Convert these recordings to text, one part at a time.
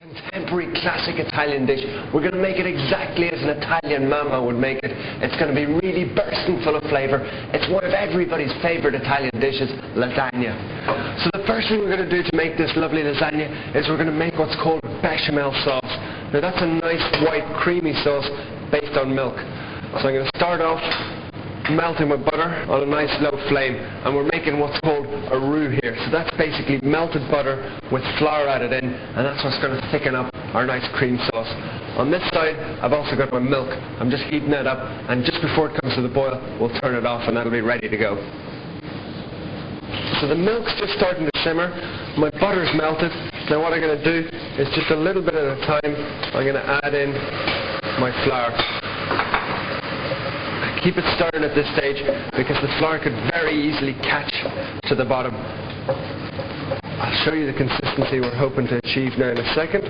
contemporary classic Italian dish. We're going to make it exactly as an Italian mama would make it. It's going to be really bursting full of flavour. It's one of everybody's favourite Italian dishes, lasagna. So the first thing we're going to do to make this lovely lasagna is we're going to make what's called bechamel sauce. Now that's a nice white creamy sauce based on milk. So I'm going to start off melting my butter on a nice low flame, and we're making what's called a roux here. So that's basically melted butter with flour added in, and that's what's going to thicken up our nice cream sauce. On this side I've also got my milk. I'm just heating that up, and just before it comes to the boil we'll turn it off and that'll be ready to go. So the milk's just starting to simmer, my butter's melted. Now what I'm going to do is just a little bit at a time I'm going to add in my flour. Keep it stirring at this stage because the flour could very easily catch to the bottom. I'll show you the consistency we're hoping to achieve now in a second.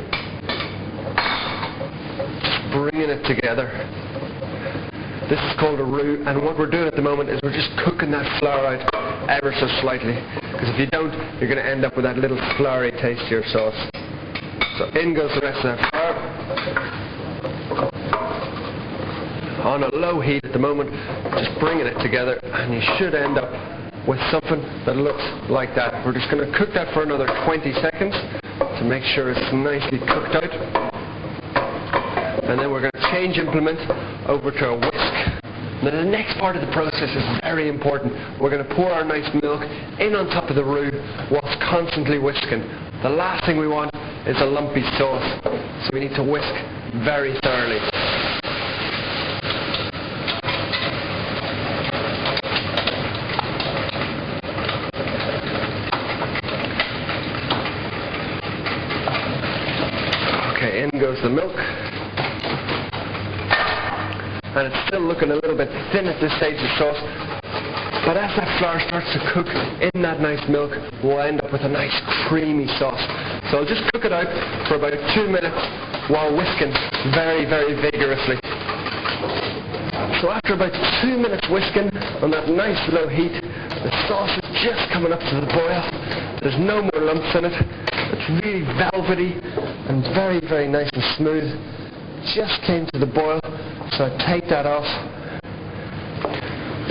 Just bringing it together. This is called a roux, and what we're doing at the moment is we're just cooking that flour out ever so slightly, because if you don't, you're going to end up with that little floury taste to your sauce. So in goes the rest of that flour. On a low heat at the moment, just bringing it together, and you should end up with something that looks like that. We're just going to cook that for another 20 seconds to make sure it's nicely cooked out, and then we're going to change implement over to a whisk. Now the next part of the process is very important. We're going to pour our nice milk in on top of the roux whilst constantly whisking. The last thing we want is a lumpy sauce, so we need to whisk very thoroughly. Okay, in goes the milk. And it's still looking a little bit thin at this stage of sauce, but as that flour starts to cook in that nice milk, we'll end up with a nice creamy sauce. So I'll just cook it out for about 2 minutes while whisking very, very vigorously. So after about 2 minutes whisking on that nice low heat, the sauce is just coming up to the boil. There's no more lumps in it. It's really velvety and very, very nice and smooth. Just came to the boil, so I take that off.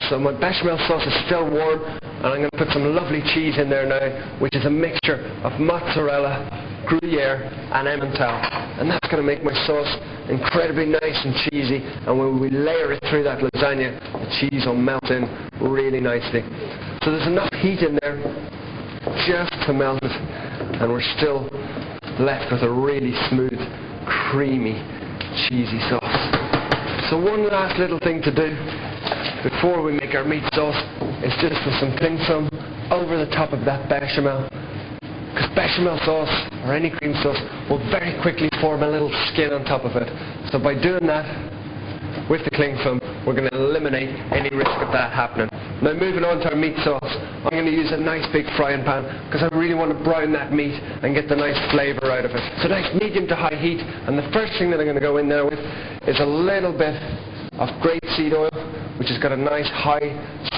So my bechamel sauce is still warm, and I'm going to put some lovely cheese in there now, which is a mixture of mozzarella, Gruyere and Emmental, and that's going to make my sauce incredibly nice and cheesy, and when we layer it through that lasagna, the cheese will melt in really nicely. So there's enough heat in there just to melt it, and we're still left with a really smooth, creamy, cheesy sauce. So one last little thing to do before we make our meat sauce is just put some cling film over the top of that bechamel, because bechamel sauce or any cream sauce will very quickly form a little skin on top of it. So by doing that with the cling film, we're going to eliminate any risk of that happening. Now moving on to our meat sauce, I'm going to use a nice big frying pan because I really want to brown that meat and get the nice flavour out of it. So nice medium to high heat, and the first thing that I'm going to go in there with is a little bit of grapeseed oil, which has got a nice high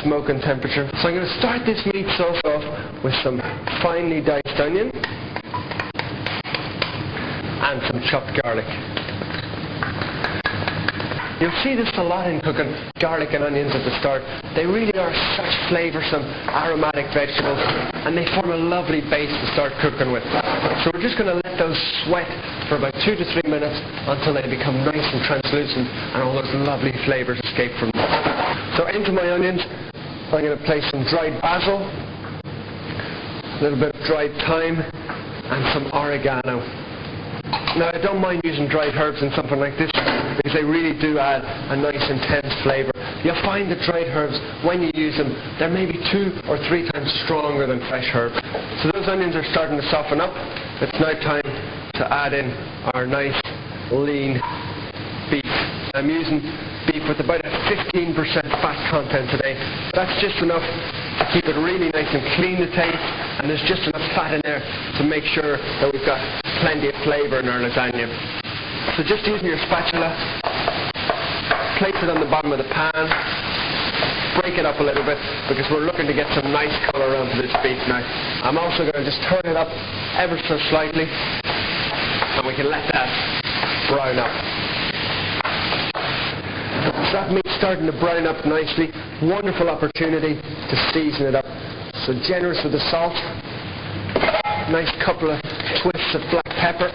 smoking temperature. So I'm going to start this meat sauce off with some finely diced onion and some chopped garlic. You'll see this a lot in cooking, garlic and onions at the start. They really are such flavoursome, aromatic vegetables, and they form a lovely base to start cooking with. So we're just going to let those sweat for about 2 to 3 minutes until they become nice and translucent and all those lovely flavours escape from them. So into my onions, I'm going to place some dried basil, a little bit of dried thyme, and some oregano. Now I don't mind using dried herbs in something like this because they really do add a nice intense flavour. You'll find that dried herbs, when you use them, they're maybe 2 or 3 times stronger than fresh herbs. So those onions are starting to soften up. It's now time to add in our nice lean beef. I'm using beef with about a 15% fat content today. That's just enough to keep it really nice and clean to taste, and there's just enough fat in there to make sure that we've got plenty of flavour in our lasagna. So just using your spatula, place it on the bottom of the pan, break it up a little bit because we're looking to get some nice colour onto this beef now. I'm also going to just turn it up ever so slightly and we can let that brown up. So that meat's starting to brown up nicely. Wonderful opportunity to season it up. So generous with the salt. Nice couple of twists of black pepper.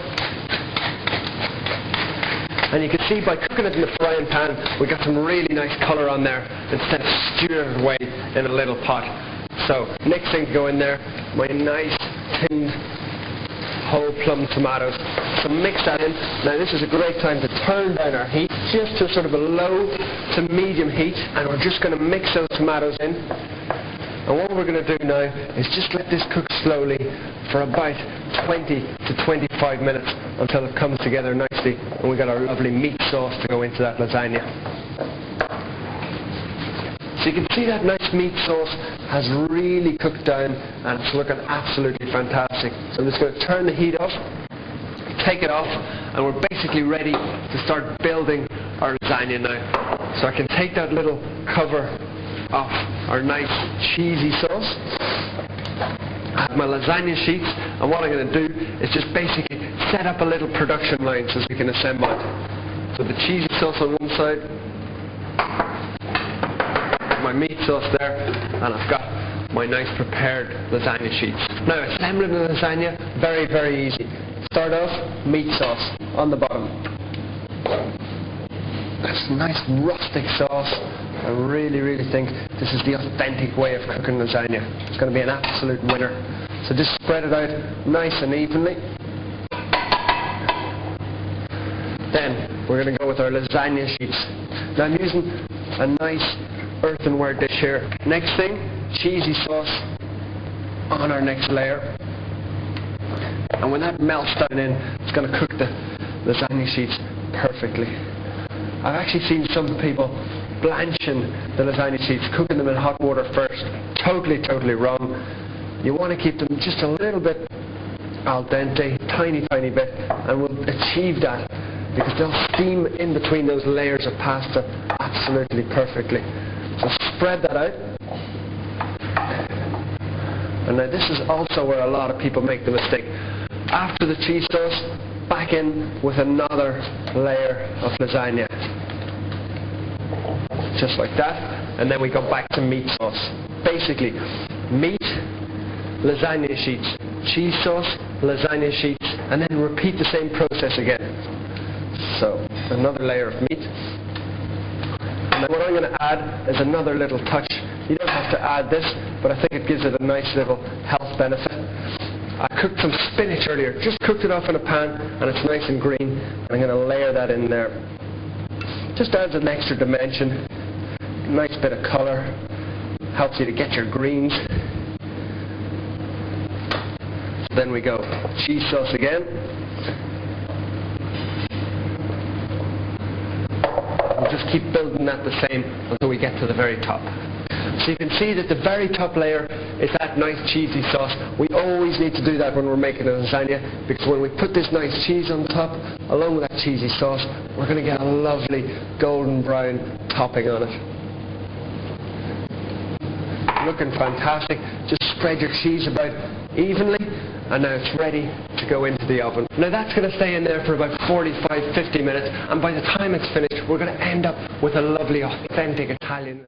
And you can see by cooking it in the frying pan, we got some really nice colour on there instead of stewing it away in a little pot. So next thing to go in there, my nice tinned whole plum tomatoes. So mix that in. Now this is a great time to turn down our heat just to sort of a low to medium heat, and we're just going to mix those tomatoes in. And what we're going to do now is just let this cook slowly for about 20 to 25 minutes until it comes together nicely, and we've got our lovely meat sauce to go into that lasagna. So you can see that nice meat sauce has really cooked down and it's looking absolutely fantastic. So I'm just going to turn the heat off, take it off, and we're basically ready to start building our lasagna now. So I can take that little cover off our nice cheesy sauce. I have my lasagna sheets, and what I'm going to do is just basically set up a little production line so we can assemble it. So the cheesy sauce on one side, my meat sauce there, and I've got my nice prepared lasagna sheets. Now assembling the lasagna, very, very easy. Start off, meat sauce on the bottom. That's a nice rustic sauce. I really, really think this is the authentic way of cooking lasagna. It's going to be an absolute winner. So just spread it out nice and evenly. Then we're going to go with our lasagna sheets. Now I'm using a nice earthenware dish here. Next thing, cheesy sauce on our next layer. And when that melts down in, it's going to cook the lasagna sheets perfectly. I've actually seen some people blanching the lasagna sheets, cooking them in hot water first. Totally, totally wrong. You want to keep them just a little bit al dente, tiny, tiny bit, and we'll achieve that because they'll steam in between those layers of pasta absolutely perfectly. So spread that out. And now this is also where a lot of people make the mistake. After the cheese sauce, back in with another layer of lasagna. Just like that, and then we go back to meat sauce. Basically, meat, lasagna sheets, cheese sauce, lasagna sheets, and then repeat the same process again. So, another layer of meat. And then what I'm going to add is another little touch. You don't have to add this, but I think it gives it a nice little health benefit. I cooked some spinach earlier, just cooked it off in a pan, and it's nice and green. I'm going to layer that in there. Just adds an extra dimension. Nice bit of colour, helps you to get your greens. So then we go cheese sauce again. We'll just keep building that the same until we get to the very top. So you can see that the very top layer is that nice cheesy sauce. We always need to do that when we're making a lasagna, because when we put this nice cheese on top, along with that cheesy sauce, we're going to get a lovely golden brown topping on it. Looking fantastic. Just spread your cheese about evenly, and now it's ready to go into the oven. Now that's going to stay in there for about 45-50 minutes, and by the time it's finished, we're going to end up with a lovely authentic Italian